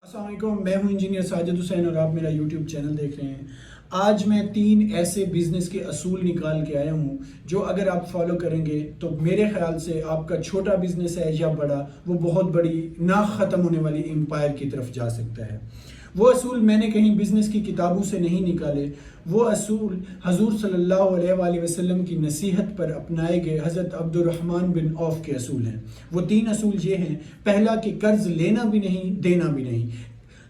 السلام علیکم، میں ہوں انجینئر ساجد حسین اور آپ میرا یوٹیوب چینل دیکھ رہے ہیں۔ آج میں 3 ایسے بزنس کے اصول نکال کے آیا ہوں جو اگر آپ فالو کریں گے تو میرے خیال سے آپ کا چھوٹا بزنس ہے یا بڑا، وہ بہت بڑی نہ ختم ہونے والی امپائر کی طرف جا سکتا ہے۔ وہ اصول میں نے کہیں بزنس کی کتابوں سے نہیں نکالے، وہ اصول حضور صلی اللہ علیہ وآلہ وسلم کی نصیحت پر اپنائے گئے حضرت عبد الرحمن بن عوف کے اصول ہیں۔ وہ 3 اصول یہ ہیں: پہلا کہ قرض لینا بھی نہیں، دینا بھی نہیں۔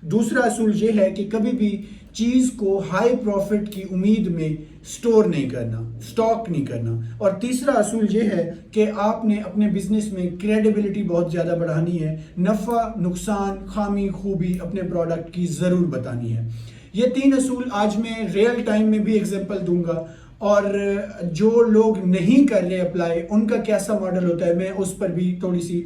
دوسرا اصول یہ ہے کہ کبھی بھی چیز کو ہائی پروفٹ کی امید میں سٹور نہیں کرنا، سٹاک نہیں کرنا۔ اور تیسرا اصول یہ ہے کہ آپ نے اپنے بزنس میں کریڈیبلٹی بہت زیادہ بڑھانی ہے، نفع نقصان خامی خوبی اپنے پروڈکٹ کی ضرور بتانی ہے۔ یہ 3 اصول آج میں ریئل ٹائم میں بھی ایگزامپل دوں گا، اور جو لوگ نہیں کر رہے اپلائی ان کا کیسا ماڈل ہوتا ہے میں اس پر بھی تھوڑی سی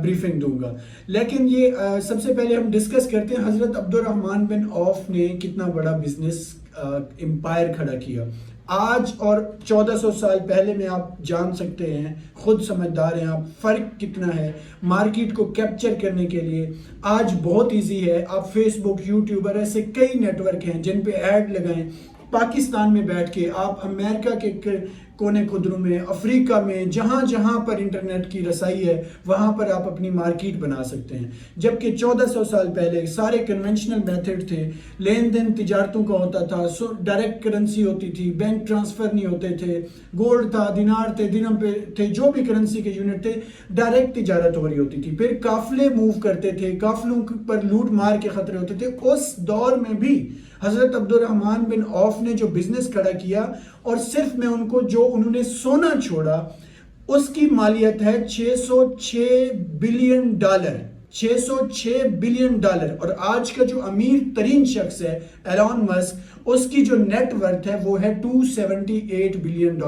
بریفنگ دوں گا۔ لیکن یہ سب سے پہلے ہم ڈسکس کرتے ہیں حضرت عبد الرحمن بن عوف نے کتنا بڑا بزنس امپائر کھڑا کیا۔ آج اور 1400 سال پہلے میں آپ جان سکتے ہیں، خود سمجھدار ہیں آپ، فرق کتنا ہے مارکیٹ کو کیپچر کرنے کے لیے۔ آج بہت ایزی ہے، آپ فیس بک، یوٹیوب اور ایسے کئی نیٹ ورک ہیں جن پہ ایڈ لگائیں۔ پاکستان میں بیٹھ کے آپ امریکہ کے کونے قدروں میں، افریقہ میں، جہاں جہاں پر انٹرنیٹ کی رسائی ہے وہاں پر آپ اپنی مارکیٹ بنا سکتے ہیں۔ جبکہ 1400 سال پہلے سارے کنونشنل میتھڈ تھے، لین دین تجارتوں کا ہوتا تھا، ڈائریکٹ کرنسی ہوتی تھی، بینک ٹرانسفر نہیں ہوتے تھے، گولڈ تھا، دینار تھے، درہم پہ تھے، جو بھی کرنسی کے یونٹ تھے، ڈائریکٹ تجارت ہو رہی ہوتی تھی۔ پھر قافلے موو کرتے تھے، قافلوں پر لوٹ مار کے خطرے ہوتے تھے۔ اس دور میں بھی حضرت عبد الرحمن بن عوف نے جو بزنس کھڑا کیا، اور صرف میں ان کو جو انہوں نے سونا چھوڑا اس کی مالیت ہے $606 بلین، $606 بلین۔ اور آج کا جو امیر ترین شخص ہے ایلون مسک، اس کی جو نیٹ ورتھ ہے وہ ہے $278 بلین۔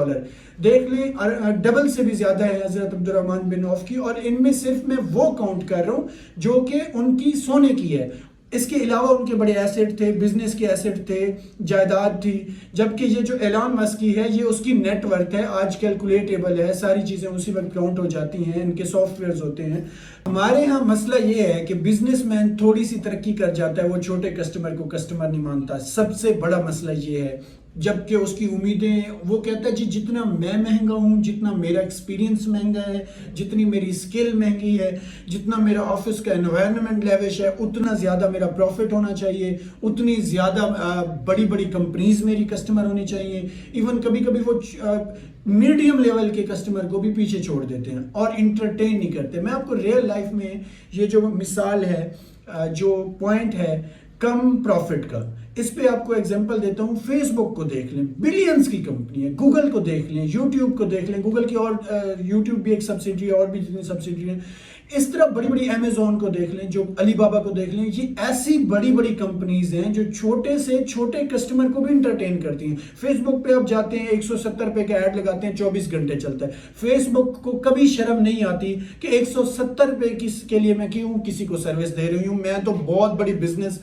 دیکھ لیں، ڈبل سے بھی زیادہ ہے حضرت عبد الرحمن بن عوف کی، اور ان میں صرف میں وہ کاؤنٹ کر رہا ہوں جو کہ ان کی سونے کی ہے۔ اس کے علاوہ ان کے بڑے ایسٹ تھے، بزنس کے ایسٹ تھے، جائیداد تھی۔ جبکہ یہ جو ایلون مسک کی ہے یہ اس کی نیٹ ورتھ ہے، آج کیلکولیٹیبل ہے، ساری چیزیں اسی وقت کاؤنٹ ہو جاتی ہیں، ان کے سافٹ ویئرز ہوتے ہیں۔ ہمارے ہاں مسئلہ یہ ہے کہ بزنس مین تھوڑی سی ترقی کر جاتا ہے، وہ چھوٹے کسٹمر کو کسٹمر نہیں مانتا۔ سب سے بڑا مسئلہ یہ ہے، جبکہ اس کی امیدیں، وہ کہتا ہے جی جتنا میں مہنگا ہوں، جتنا میرا ایکسپیرینس مہنگا ہے، جتنی میری سکل مہنگی ہے، جتنا میرا آفس کا انوائرمنٹ لیوش ہے، اتنا زیادہ میرا پروفٹ ہونا چاہیے، اتنی زیادہ بڑی بڑی کمپنیز میری کسٹمر ہونی چاہیے۔ ایون کبھی کبھی وہ میڈیم لیول کے کسٹمر کو بھی پیچھے چھوڑ دیتے ہیں اور انٹرٹین نہیں کرتے۔ میں آپ کو ریئل لائف میں یہ جو مثال ہے، جو پوائنٹ ہے کم پروفٹ کا، اس پہ آپ کو ایگزامپل دیتا ہوں۔ فیس بک کو دیکھ لیں، بلینز کی کمپنی ہے۔ گوگل کو دیکھ لیں، یوٹیوب کو دیکھ لیں، گوگل کی اور یوٹیوب بھی ایک سبسیڈری ہے، اور بھی جتنی سبسیڈری ہیں۔ اس طرح بڑی بڑی امیزون کو دیکھ لیں، جو علی بابا کو دیکھ لیں، یہ ایسی بڑی بڑی کمپنیز ہیں جو چھوٹے سے چھوٹے کسٹمر کو بھی انٹرٹین کرتی ہیں۔ فیس بک پہ آپ جاتے ہیں، 170 روپے کا ایڈ لگاتے ہیں، 24 گھنٹے چلتا ہے۔ فیس بک کو کبھی شرم نہیں آتی کہ 170 روپے کے لیے میں کیوں کسی کو سروس دے رہی ہوں، میں تو بہت بڑی بزنس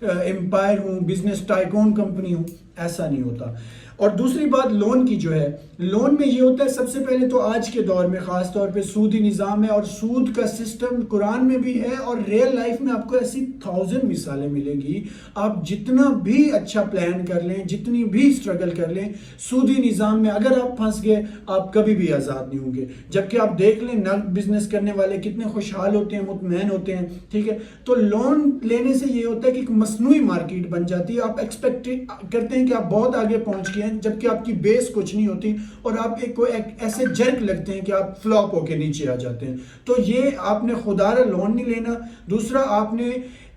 امپائر ہوں، بزنس ٹائکون کمپنی ہوں۔ ایسا نہیں ہوتا۔ اور دوسری بات لون کی جو ہے، لون میں یہ ہوتا ہے، سب سے پہلے تو آج کے دور میں خاص طور پہ سودی نظام ہے، اور سود کا سسٹم قرآن میں بھی ہے، اور ریئل لائف میں آپ کو ایسی 1000 مثالیں ملیں گی۔ آپ جتنا بھی اچھا پلان کر لیں، جتنی بھی اسٹرگل کر لیں، سودی نظام میں اگر آپ پھنس گئے آپ کبھی بھی آزاد نہیں ہوں گے۔ جبکہ آپ دیکھ لیں نقد بزنس کرنے والے کتنے خوشحال ہوتے ہیں، مطمئن ہوتے ہیں، ٹھیک ہے۔ تو لون لینے سے یہ ہوتا ہے کہ ایک مصنوعی مارکیٹ بن جاتی ہے، آپ ایکسپیکٹ کرتے ہیں کہ آپ بہت آگے پہنچ گئے ہیں، جبکہ آپ کی بیس کچھ نہیں ہوتی، اور آپ ایک ایسے جرک لگتے ہیں کہ آپ فلاپ ہو کے نیچے آ جاتے ہیں۔ تو یہ آپ نے خودارہ لون نہیں لینا۔ دوسرا، آپ نے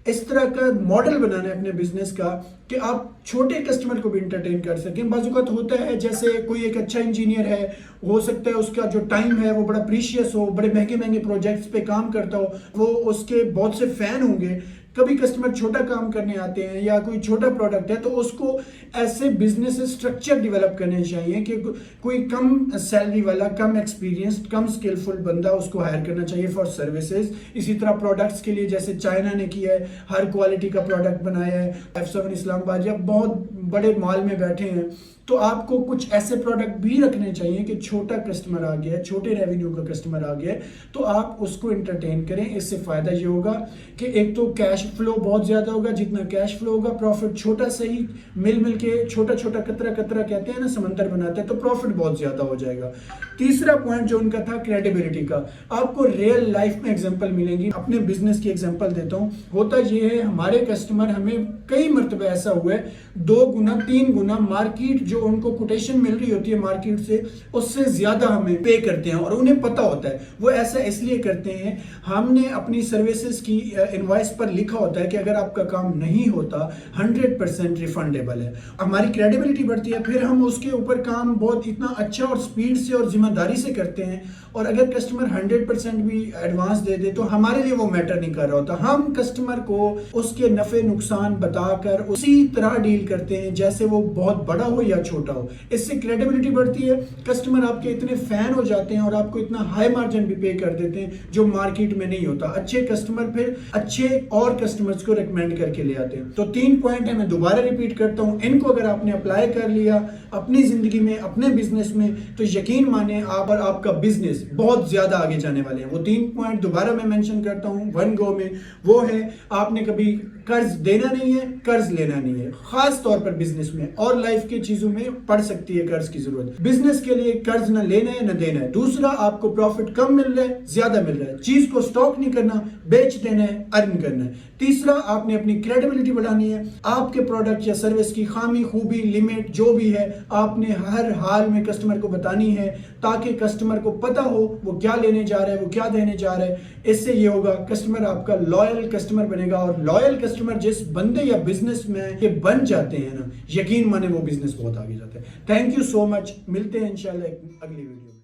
اس طرح کا ماڈل بنانا ہے اپنے بزنس کا کہ آپ چھوٹے کسٹمر کو بھی انٹرٹین کر سکیں۔ بعض اوقات ہوتا ہے جیسے کوئی ایک اچھا انجینئر ہے، ہو سکتا ہے اس کا جو ٹائم ہے وہ بڑا پریشیس ہو، بڑے مہنگے مہنگے پروجیکٹس پہ کام کرتا ہو، وہ اس کے بہت سے فین ہوں گے۔ کبھی کسٹمر چھوٹا کام کرنے آتے ہیں یا کوئی چھوٹا پروڈکٹ ہے، تو اس کو ایسے بزنس اسٹرکچر ڈیولپ کرنے چاہیے کہ کوئی کم سیلری والا، کم ایکسپیرینسڈ، کم اسکلفل بندہ اس کو ہائر کرنا چاہیے فار سروسز۔ اسی طرح پروڈکٹس کے لیے جیسے چائنا نے کیا ہے، ہر کوالٹی کا پروڈکٹ بنایا ہے۔ F7 اسلام آباد یا بہت بڑے مال میں بیٹھے ہیں، تو آپ کو کچھ ایسے پروڈکٹ بھی رکھنے چاہیے کہ چھوٹا کسٹمر آ گیا ہے، چھوٹے ریونیو کا کسٹمر آ گیا ہے تو آپ اس کو انٹرٹین کریں. اس سے فائدہ یہ ہوگا کہ ایک تو کیش فلو بہت زیادہ ہوگا، جتنا کیش فلو ہوگا پروفٹ چھوٹا صحیح مل کے چھوٹا چھوٹا قطرہ قطرہ کہتے ہیں نا سمندر بناتا ہے، تو پروفٹ بہت زیادہ ہو جائے گا. تیسرا پوائنٹ جو ان کا تھا کریڈیبلٹی کا، آپ کو ریئل لائف میں ایگزامپل ملیں گی. اپنے بزنس کی ایگزامپل دیتا ہوں. ہوتا یہ ہے ہمارے کسٹمر ہمیں کئی مرتبہ ایسا ہوا ہے 2 گنا 3 گنا مارکیٹ جو ان کو کوٹیشن مل رہی ہوتی ہے مارکیٹ سے اس سے زیادہ ہمیں پے کرتے ہیں، اور انہیں پتہ ہوتا ہے. وہ ایسا اس لیے کرتے ہیں، ہم نے اپنی سروسز کی انوائس پر لکھا ہوتا ہے کہ اگر آپ کا کام نہیں ہوتا 100% ریفنڈیبل ہے. ہماری کریڈیبلٹی بڑھتی ہے، پھر ہم اس کے اوپر کام بہت اتنا اچھا اور سپیڈ سے اور ذمہ داری سے کرتے ہیں. اور اگر کسٹمر 100% بھی ایڈوانس دے دے تو ہمارے لیے وہ میٹر نہیں کر رہا ہوتا. ہم کسٹمر کو اس کے نفع نقصان بتا کر اسی طرح ڈیل کرتے ہیں جیسے وہ بہت بڑا ہو یا چھوٹا ہو. اس سے کریڈیبلٹی بڑھتی ہے، کسٹمر آپ کے اتنے فین ہو جاتے ہیں اور آپ کو اتنا ہائی مارجن بھی پے کر دیتے ہیں جو مارکیٹ میں نہیں ہوتا. اچھے کسٹمر پھر اچھے اور کسٹمرز کو ریکمینڈ کر کے لے آتے ہیں. تو 3 پوائنٹ ہے، میں دوبارہ ریپیٹ کرتا ہوں. ان کو اگر آپ نے اپلائی کر لیا اپنی زندگی میں اپنے بزنس میں تو یقین مانیں آپ اور آپ کا بزنس بہت زیادہ آگے جانے والے ہیں. وہ 3 پوائنٹ دوبارہ میں مینشن کرتا ہوں ون گو میں. وہ ہے آپ نے کبھی قرض دینا نہیں ہے، قرض لینا نہیں ہے. خاص طور پر بزنس میں اور لائف کی چیزوں میں پڑ سکتی ہے قرض کی ضرورت. بزنس کے لیے قرض نہ لینا ہے نہ دینا ہے. دوسرا، آپ کو پروفٹ کم مل رہا ہے زیادہ مل رہا ہے، چیز کو سٹاک نہیں کرنا، بیچ دینا ہے، ارن کرنا ہے. تیسرا، آپ نے اپنی کریڈیبلٹی بڑھانی ہے. آپ کے پروڈکٹ یا سروس کی خامی خوبی لمٹ جو بھی ہے آپ نے ہر حال میں کسٹمر کو بتانی ہے تاکہ کسٹمر کو پتہ ہو وہ کیا لینے جا رہا ہے، وہ کیا دینے جا رہا ہے. اس سے یہ ہوگا کسٹمر آپ کا لائل کسٹمر بنے گا، اور لائل کسٹمر جس بندے یا بزنس میں کے بن جاتے ہیں نا، یقین مانے وہ بزنس بہت آگے جاتا ہے. تھینک یو سو مچ. ملتے ہیں انشاءاللہ ایک اگلی ویڈیو.